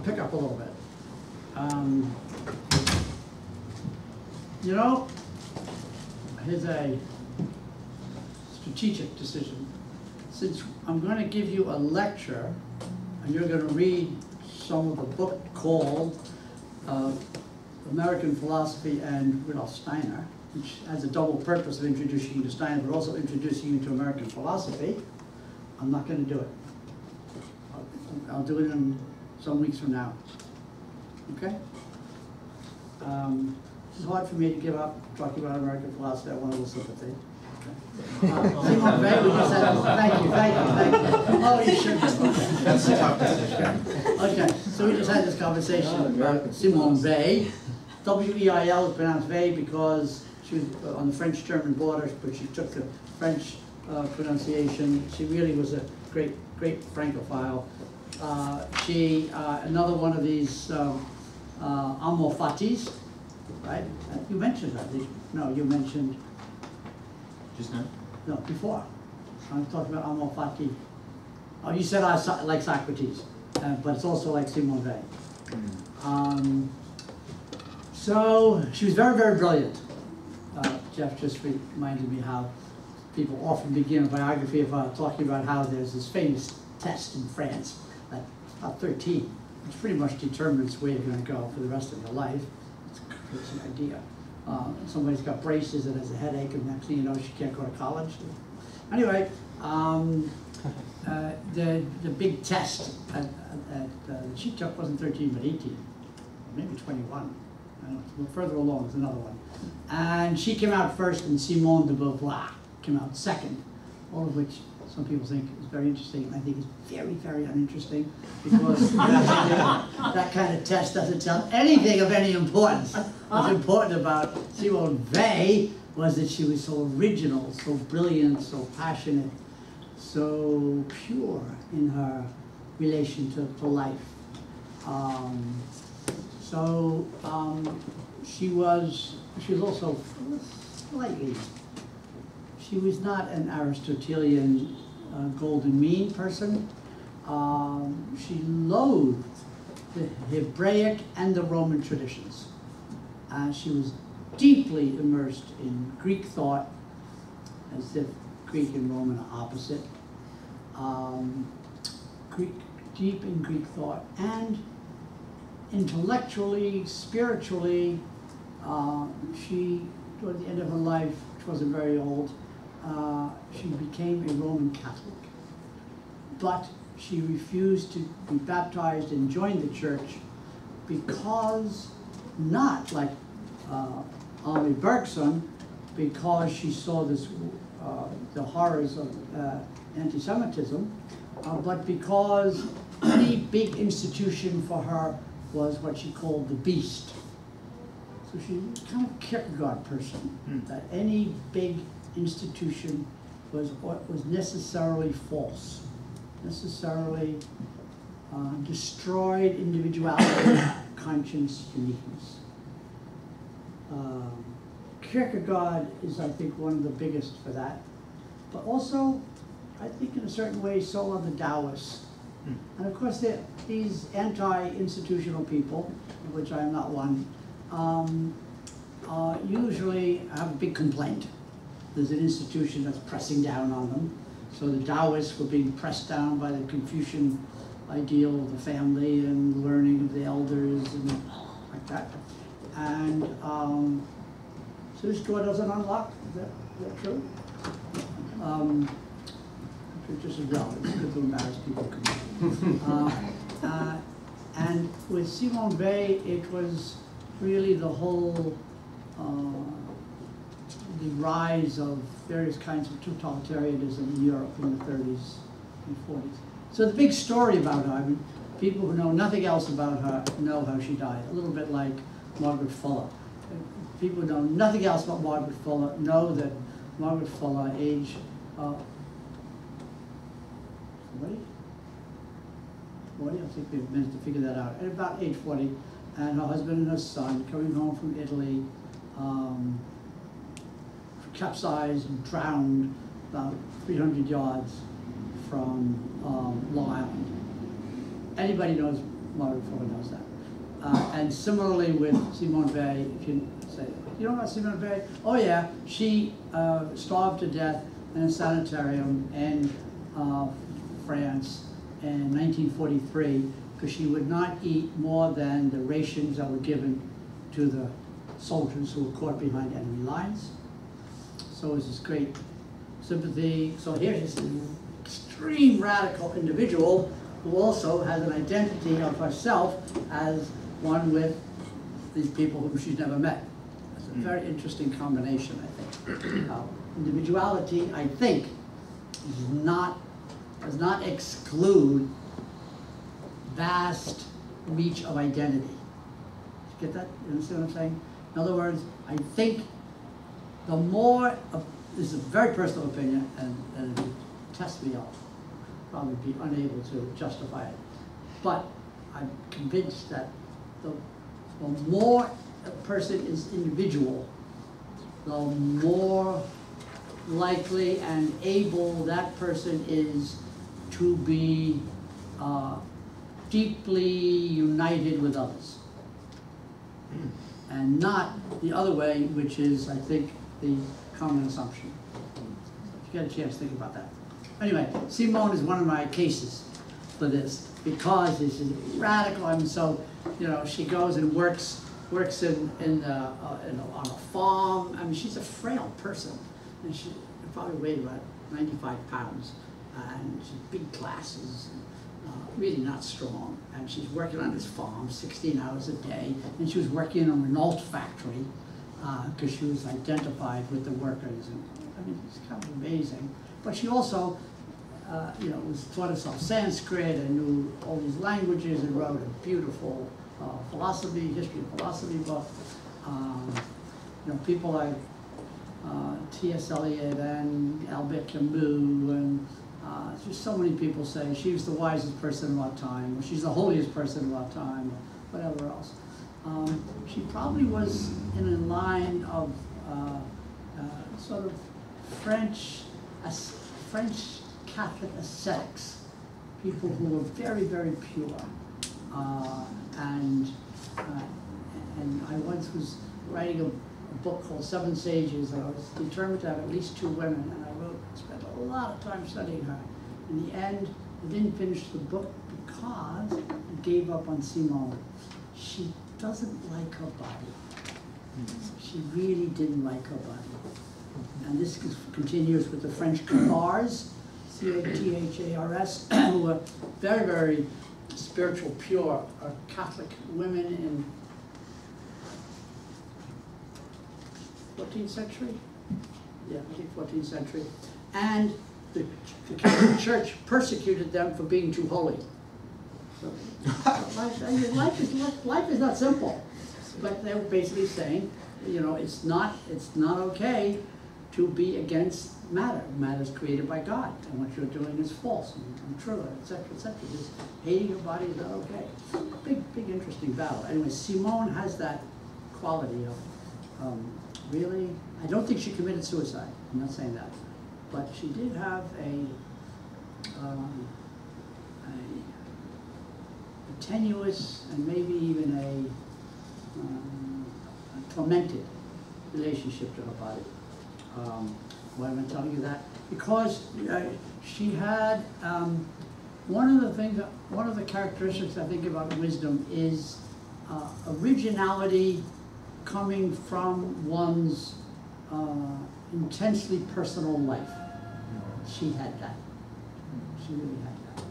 pick up a little bit. You know, here's a strategic decision. Since I'm going to give you a lecture, and you're going to read some of the book called American Philosophy and Rudolf Steiner, which has a double purpose of introducing you to Steiner, but also introducing you to American philosophy, I'm not going to do it. I'll do it in some weeks from now. Okay? It's hard for me to give up talking about American philosophy. I want a little sympathy. Simone Weil, we just had, thank you. Oh, you should. That's a tough decision. Okay, so we just had this conversation about Simone Weil. W-E-I-L is pronounced Weil because she was on the French-German border, but she took the French pronunciation. She really was a great Francophile. Another one of these amor fatis, right? You mentioned that, did you? No, you mentioned. Just now? No, before. I'm talking about amor fati. Oh, you said I like Socrates, but it's also like Simone Weil. So she was very brilliant. Jeff just reminded me how people often begin a biography of talking about how there's this famous test in France at about 13, which pretty much determines where you're going to go for the rest of your life. It's an idea. Somebody's got braces and has a headache, and next thing you know, she can't go to college. Anyway, the big test she took wasn't 13 but 18, maybe 21. I don't know, a little further along is another one. And she came out first, and Simone de Beauvoir came out second, all of which some people think is very interesting. I think it's very uninteresting, because that kind of test doesn't tell anything of any importance. What's important about Simone Weil was that she was so original, so brilliant, so passionate, so pure in her relation to life. She was also slightly, she was not an Aristotelian golden mean person. She loathed the Hebraic and the Roman traditions. She was deeply immersed in Greek thought, as if Greek and Roman are opposite. Deep in Greek thought, and intellectually, spiritually, she, toward the end of her life, which wasn't very old, she became a Roman Catholic. But she refused to be baptized and join the church because, not like Ami Bergson, because she saw this, the horrors of anti-Semitism, but because any big institution for her was what she called the beast. So she was kind of a Kierkegaard person, that any big institution was what was necessarily false, necessarily destroyed individuality, conscience, uniqueness. Kierkegaard is, I think, one of the biggest for that, but also, I think in a certain way, so are the Taoists. And of course, these anti-institutional people, of which I am not one, usually have a big complaint. There's an institution that's pressing down on them. So the Taoists were being pressed down by the Confucian ideal of the family and learning of the elders and like that. And so this door doesn't unlock. Is that true? Just as well. It's good to embarrass people. And with Simone Weil, it was really the whole the rise of various kinds of totalitarianism in Europe in the 30s and 40s. So the big story about her, I mean, people who know nothing else about her know how she died, a little bit like Margaret Fuller. People who know nothing else about Margaret Fuller know that Margaret Fuller, age 40, I'll take a minute to figure that out. At about age 40, and her husband and her son coming home from Italy, capsized and drowned about 300 yards from Long Island. Anybody knows modern folk knows that. And similarly with Simone Weil, if you say, you know about Simone Weil? Oh yeah, she starved to death in a sanitarium in France in 1943 because she would not eat more than the rations that were given to the soldiers who were caught behind enemy lines. So it was this great sympathy. So here's this extreme radical individual who also has an identity of herself as one with these people whom she's never met. It's a very interesting combination, I think. Individuality, I think, does not exclude vast reach of identity. Did you get that? You understand what I'm saying? In other words, I think the more, this is a very personal opinion, and if you test me, I'll probably be unable to justify it. But I'm convinced that the more a person is individual, the more likely and able that person is to be deeply united with others. And not the other way, which is, I think, the common assumption. If you get a chance to think about that. Anyway, Simone is one of my cases for this, because this is radical. I mean, so, you know, she goes and works on a farm. I mean, she's a frail person, and she probably weighed about 95 pounds, and she's big glasses, really not strong. And she's working on this farm 16 hours a day, and she was working in a Renault factory because she was identified with the workers. And I mean, it's kind of amazing. But she also, you know, taught herself Sanskrit and knew all these languages and wrote a beautiful history of philosophy book. You know, people like T.S. Eliot and Albert Camus, and just so many people say she was the wisest person of our time, or she's the holiest person of our time, or whatever else. She probably was in a line of sort of French Catholic ascetics, people who were very, very pure. And I once was writing a book called Seven Sages, and I was determined to have at least 2 women, and I spent a lot of time studying her. In the end, I didn't finish the book because I gave up on Simone. She doesn't like her body. She really didn't like her body. And this continues with the French Cathars, C-A-T-H-A-R-S, who were very, very spiritual, pure, Catholic women in 14th century? Yeah, I think 14th century. And the Catholic Church persecuted them for being too holy. So, life is not simple. But they were basically saying, you know, it's not okay to be against matter. Matter is created by God, and what you're doing is false and untrue, etc., etc. Just hating your body is not okay. Big, interesting battle. Anyway, Simone has that quality of really. I don't think she committed suicide. I'm not saying that, but she did have a tenuous and maybe even a tormented relationship to her body. Why am I telling you that? Because she had one of the characteristics I think about wisdom is originality coming from one's intensely personal life. She had that. She really had that.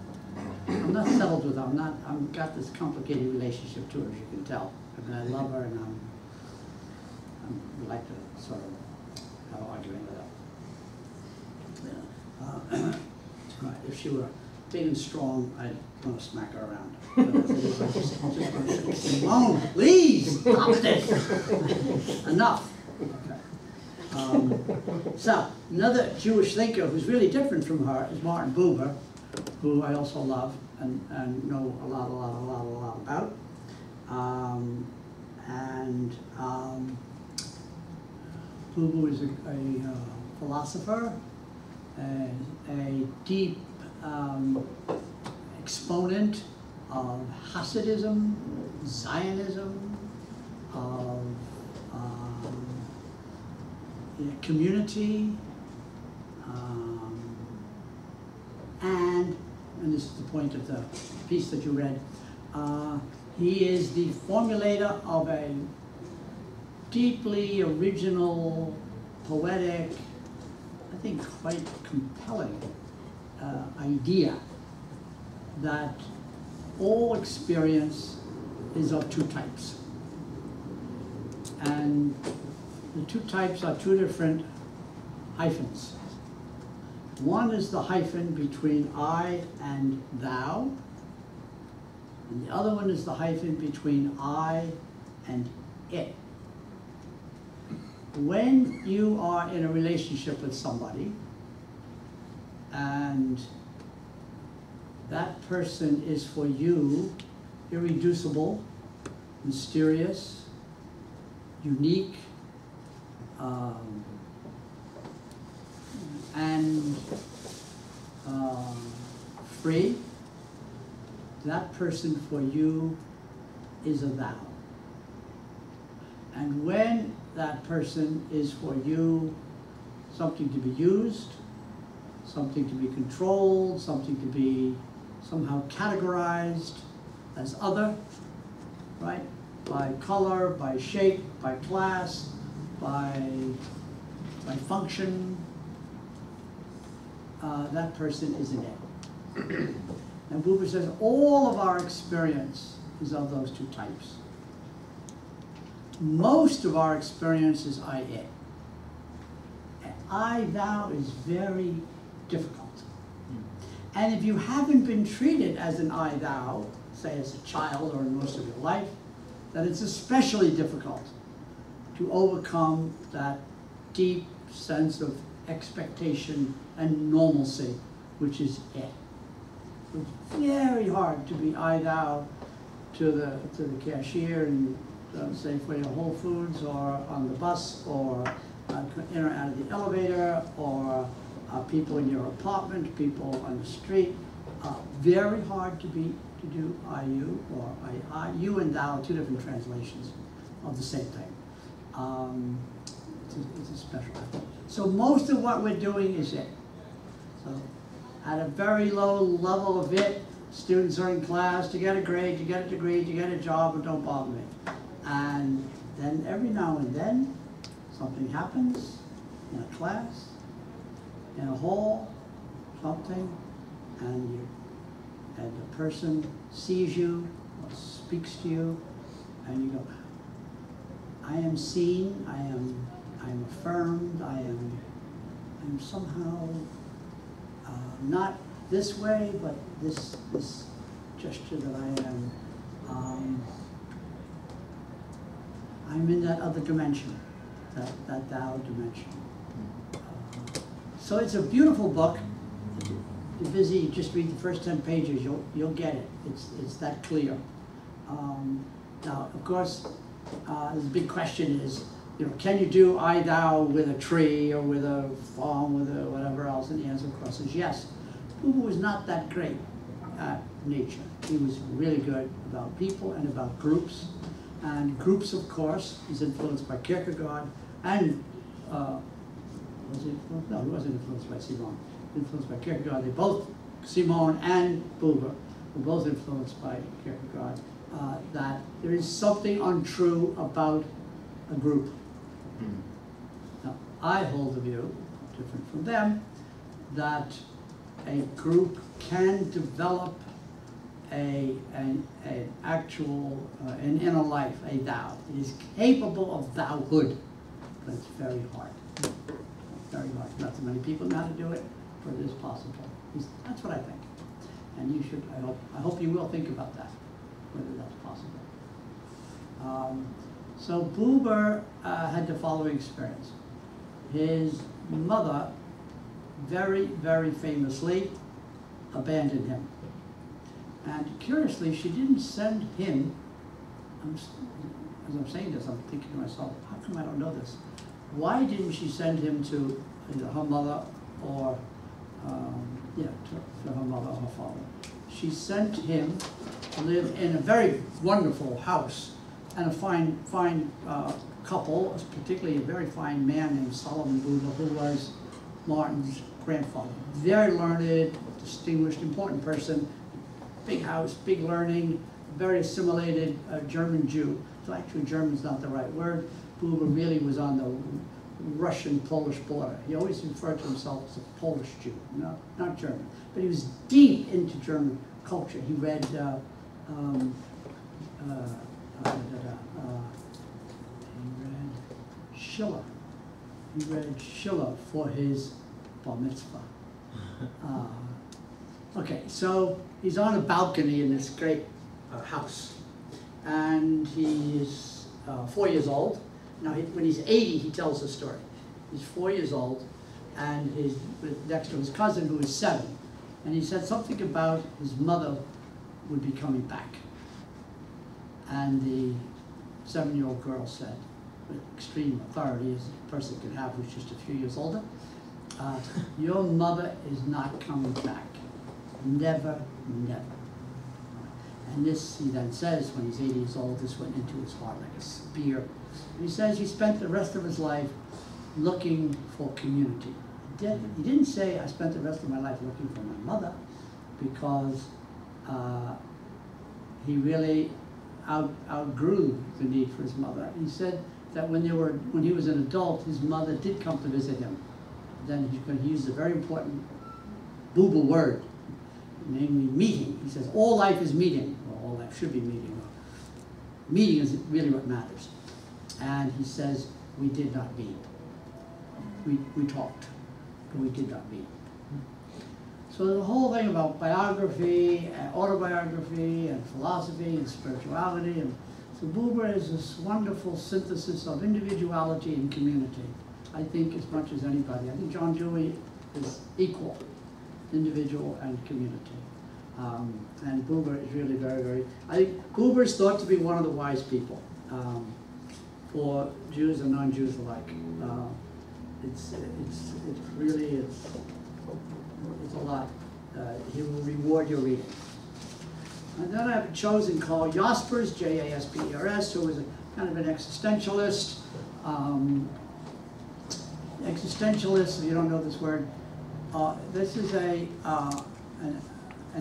I'm not settled with her. I've got this complicated relationship to her, as you can tell. I mean, I love her, and I like to sort of have an argument with her. If she were big and strong, I'd want to smack her around. But as it is, I just want to say, Simone, please, stop this. Enough. Okay. So, another Jewish thinker who's really different from her is Martin Buber, who I also love and know a lot about. Buber is a philosopher, a deep exponent of Hasidism, Zionism, of community, and this is the point of the piece that you read, he is the formulator of a deeply original, poetic, I think quite compelling idea that all experience is of two types. And the two types are two different hyphens. One is the hyphen between I and thou, and the other one is the hyphen between I and it. When you are in a relationship with somebody, and that person is for you irreducible, mysterious, unique, and free, that person for you is a thou. And when that person is for you something to be used, something to be controlled, something to be somehow categorized as other, right? By color, by shape, by class, by function, that person is an it. And Buber says all of our experience is of those two types. Most of our experience is I, it. I, thou is very difficult. And if you haven't been treated as an I, thou, say as a child or in most of your life, then it's especially difficult to overcome that deep sense of expectation and normalcy, which is it. It's very hard to be I, thou to the cashier in Safeway or Whole Foods, or on the bus, or in or out of the elevator, or people in your apartment, people on the street. Very hard to do I, you, or I, you and thou, two different translations of the same thing. It's a special effort. So most of what we're doing is it. So at a very low level of it, students are in class to get a grade, to get a degree, to get a job, and don't bother me. And then every now and then, something happens in a class, in a hall, something, and the person sees you or speaks to you, and you go, I am seen, I am affirmed, I am somehow not this way, but this gesture that I am, I'm in that other dimension, that thou dimension. So it's a beautiful book. If you're busy, just read the first 10 pages, you'll get it. It's that clear. Now, of course, the big question is, can you do I, thou with a tree or with a farm, with a whatever else? And the answer, of course, is yes. Buber was not that great at nature. He was really good about people and about groups. And groups, of course, he's influenced by Kierkegaard, and was he influenced? No, he wasn't influenced by Simon. Influenced by Kierkegaard. They both, Simon and Buber, were both influenced by Kierkegaard. That there is something untrue about a group. Now, I hold the view, different from them, that a group can develop an inner life, a thou. It is capable of thouhood, but it's very hard. Very hard. Not so many people know how to do it, but it is possible. That's what I think. And you should, I hope you will think about that, whether that's possible. So Buber had the following experience. His mother, very, very famously, abandoned him. And curiously, she didn't send him, as I'm saying this, I'm thinking to myself, how come I don't know this? Why didn't she send him to either her mother or, to her mother or her father? She sent him live in a very wonderful house, and a fine couple, particularly a very fine man named Solomon Buber, who was Martin's grandfather. Very learned, distinguished, important person, big house, big learning, very assimilated German Jew. So actually German's not the right word. Buber really was on the Russian-Polish border. He always referred to himself as a Polish Jew, not German. But he was deep into German culture. He read Schiller. He read Schiller for his bar mitzvah. Okay, so he's on a balcony in this great house, and he is 4 years old. Now, when he's 80, he tells the story. He's 4 years old, and he's next to his cousin, who is 7. And he said something about his mother would be coming back. And the 7-year-old girl said, with extreme authority as a person can have who's just a few years older, your mother is not coming back. Never, never. And this, he then says, when he's 80 years old, this went into his heart like a spear. And he says he spent the rest of his life looking for community. He didn't say, I spent the rest of my life looking for my mother, because he really outgrew the need for his mother. He said that when he was an adult, his mother did come to visit him. Then he used a very important Buber word, namely meeting. He says, all life is meeting, or all life should be meeting. Meeting is really what matters. And he says, we did not meet. We talked, but we did not meet. So the whole thing about biography, and autobiography, and philosophy, and spirituality, and so Buber is this wonderful synthesis of individuality and community. I think as much as anybody. I think John Dewey is equal, individual and community. And Buber is really very, very, I think Buber is thought to be one of the wise people for Jews and non-Jews alike. It's a lot. He will reward your reading. And then I have a chosen called Jaspers, Jaspers, who is kind of an existentialist. Existentialist, if you don't know this word, this is an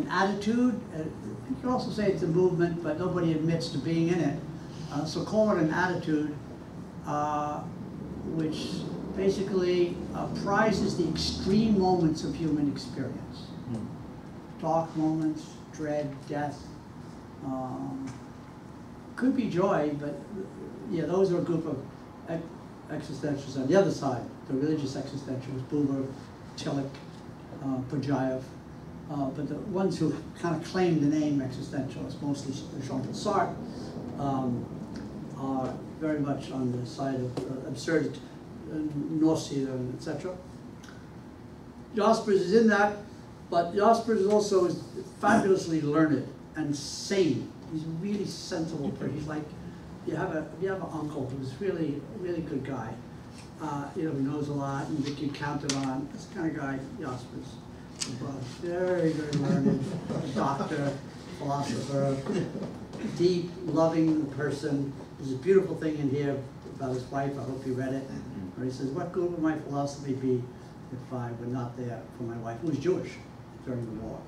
attitude. You can also say it's a movement, but nobody admits to being in it. So call it an attitude, which basically prizes the extreme moments of human experience. Dark moments, dread, death. Could be joy, but yeah, those are a group of existentialists on the other side. The religious existentialists, Buber, Tillich, Berdyaev. But the ones who kind of claim the name existentialists, mostly Jean-Paul Sartre, are very much on the side of absurdity, nausea, etc. Jaspers is in that, but Jaspers is also fabulously learned and sane. He's a really sensible person. He's like, you have an uncle who's really a really good guy. You know, he knows a lot and you can count it on. This kind of guy, Jaspers. Very, very learned, doctor, philosopher, deep, loving person. There's a beautiful thing in here about his wife. I hope you read it. Where he says, what good would my philosophy be if I were not there for my wife, who was Jewish during the war?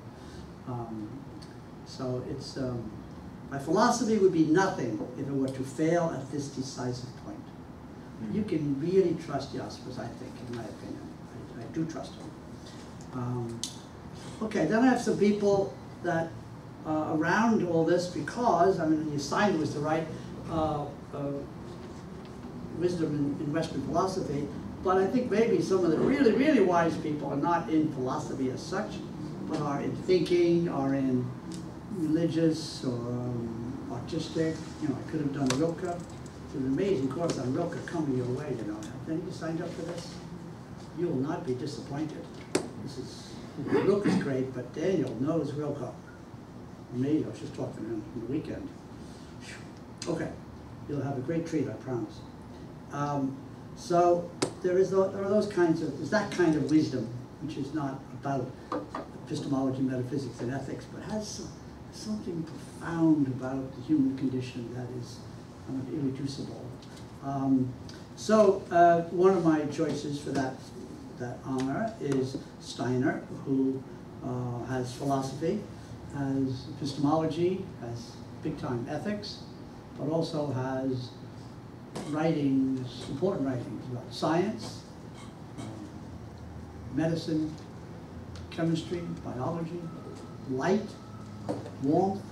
So it's, my philosophy would be nothing if it were to fail at this decisive point. You can really trust Jaspers, I think, in my opinion. I do trust him. Okay, then I have some people that around all this, because, I mean, the assignment was to write wisdom in Western philosophy, but I think maybe some of the really, really wise people are not in philosophy as such, but are in thinking, are in religious or artistic. You know, I could have done Rilke. It's an amazing course on Rilke coming your way, you know. Have any of you signed up for this? You will not be disappointed. This is, Rilke's great, but Daniel knows Rilke. Me, I was just talking to him on the weekend. Okay, you'll have a great treat, I promise. So there are those kinds of, there's that kind of wisdom, which is not about epistemology, metaphysics, and ethics, but has something profound about the human condition that is kind of irreducible. So one of my choices for that honor is Steiner, who has philosophy, has epistemology, has big-time ethics, but also has writings, important writings about science, medicine, chemistry, biology, light, warmth,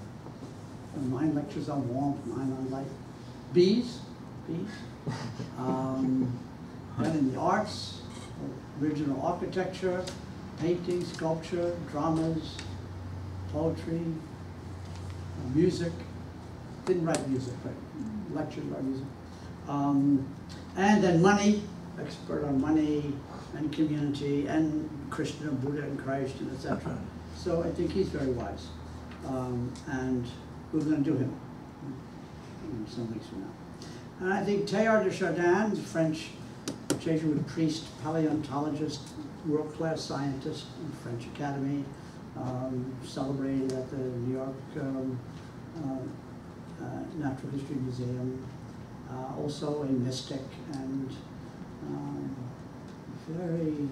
9 lectures on warmth, 9 on light, bees, and in the arts, original architecture, painting, sculpture, dramas, poetry, music. Didn't write music, but lectured about music. And then money, expert on money and community and Krishna, Buddha and Christ, and etc. So I think he's very wise. And we're going to do him in some weeks from now. And I think Teilhard de Chardin, French Jesuit priest, paleontologist, world-class scientist in the French Academy, celebrated at the New York Natural History Museum, also a mystic and very,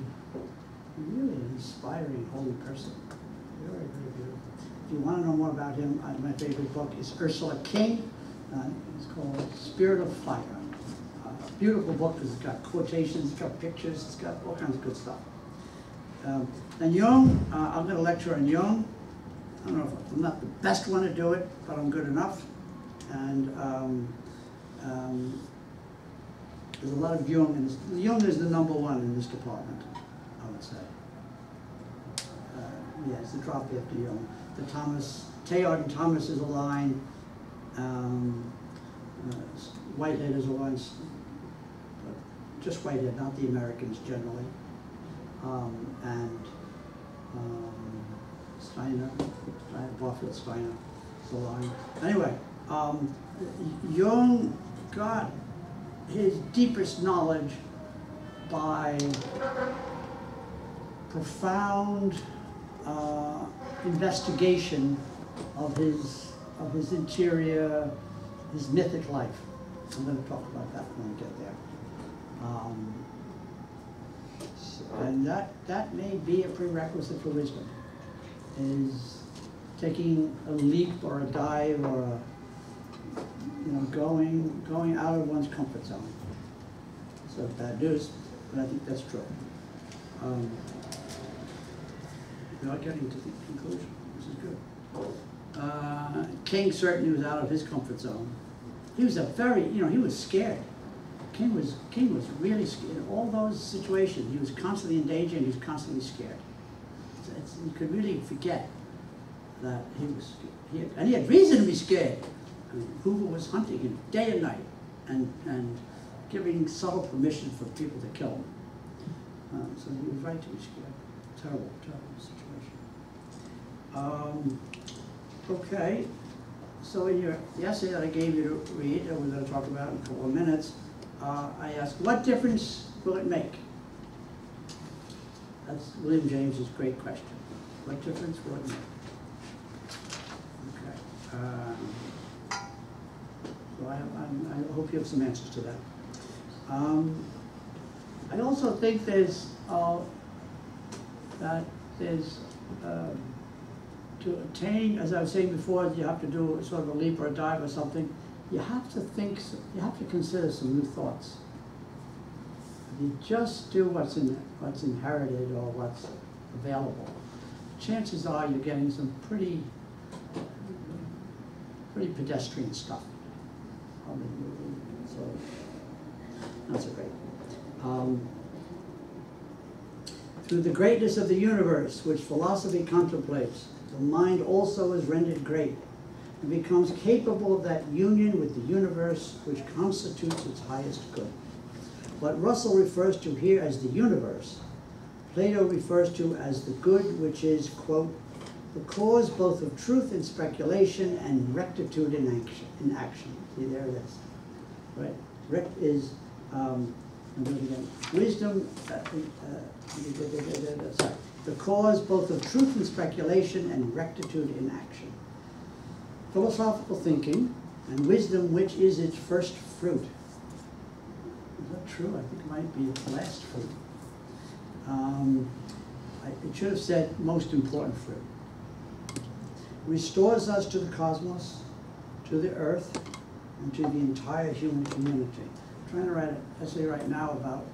really inspiring holy person. Very, very beautiful. If you want to know more about him, my favorite book is Ursula King. It's called Spirit of Fire. Beautiful book because it's got quotations, it's got pictures, it's got all kinds of good stuff. And Jung, I'm going to lecture on Jung. I don't know if I'm not the best one to do it, but I'm good enough. And there's a lot of Jung in this. Jung is the #1 in this department, I would say. Yeah, it's the drop after Jung. The Teilhard and Thomas is a line. Whitehead is a line. Just Whitehead, not the Americans generally. Steiner, Barfield Steiner is a line. Anyway, Jung got his deepest knowledge by profound investigation of his interior, his mythic life. I'm going to talk about that when we get there. And that may be a prerequisite for wisdom, is taking a leap or a dive or going out of one's comfort zone. So bad news, but I think that's true. Without getting to the conclusion, this is good. King certainly was out of his comfort zone. He was he was scared. King was really scared. In all those situations, he was constantly in danger and he was constantly scared. You could really forget that he was scared. And he had reason to be scared. I mean, Hoover was hunting him day and night and giving subtle permission for people to kill him. So he was right to be scared. Terrible, terrible situation. Okay, so in the essay that I gave you to read, that we're going to talk about in a couple of minutes, I asked, what difference will it make? That's William James's great question. What difference will it make? Okay. So I hope you have some answers to that. I also think there's to attain, as I was saying before, you have to do sort of a leap or a dive or something. You have to think. You have to consider some new thoughts. If you just do what's inherited or what's available, chances are you're getting some pretty pedestrian stuff. So not so great. Through the greatness of the universe, which philosophy contemplates, the mind also is rendered great and becomes capable of that union with the universe which constitutes its highest good. What Russell refers to here as the universe, Plato refers to as the good, which is, quote, the cause both of truth in speculation and rectitude in action. See, there it is. Right? Rect is, wisdom, sorry. The cause both of truth in speculation and rectitude in action. philosophical thinking, and wisdom, which is its first fruit. Is that true? I think it might be its last fruit. It should have said most important fruit. Restores us to the cosmos, to the earth, and to the entire human community. I'm trying to write an essay right now about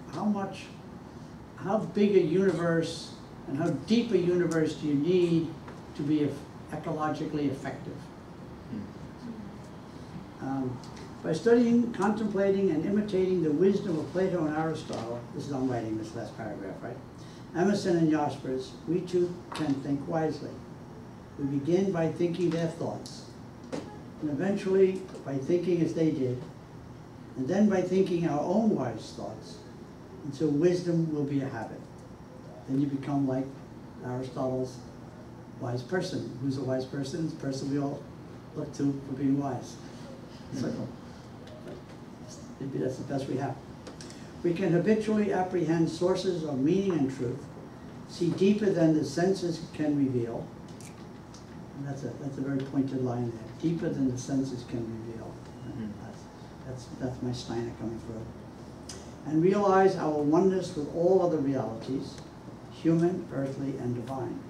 how big a universe and how deep a universe do you need to be ecologically effective. By studying, contemplating, and imitating the wisdom of Plato and Aristotle, this is I'm writing this last paragraph, right? Emerson and Jaspers, we too can think wisely. We begin by thinking their thoughts, and eventually by thinking as they did, and then by thinking our own wise thoughts, until wisdom will be a habit. Then you become like Aristotle's wise person. Who's a wise person? It's the person we all look to for being wise. So, maybe that's the best we have. We can habitually apprehend sources of meaning and truth, see deeper than the senses can reveal. And that's a very pointed line there. Deeper than the senses can reveal. That's my Steiner coming through. And realize our oneness with all other realities, human, earthly, and divine.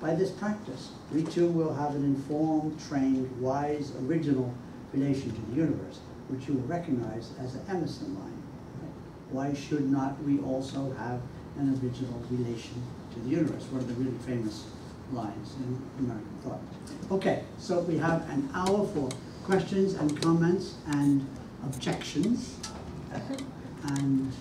By this practice, we too will have an informed, trained, wise, original relation to the universe, which you will recognize as an Emerson line. Why should not we also have an original relation to the universe? One of the really famous lines in American thought. Okay, so we have an hour for questions and comments and objections. And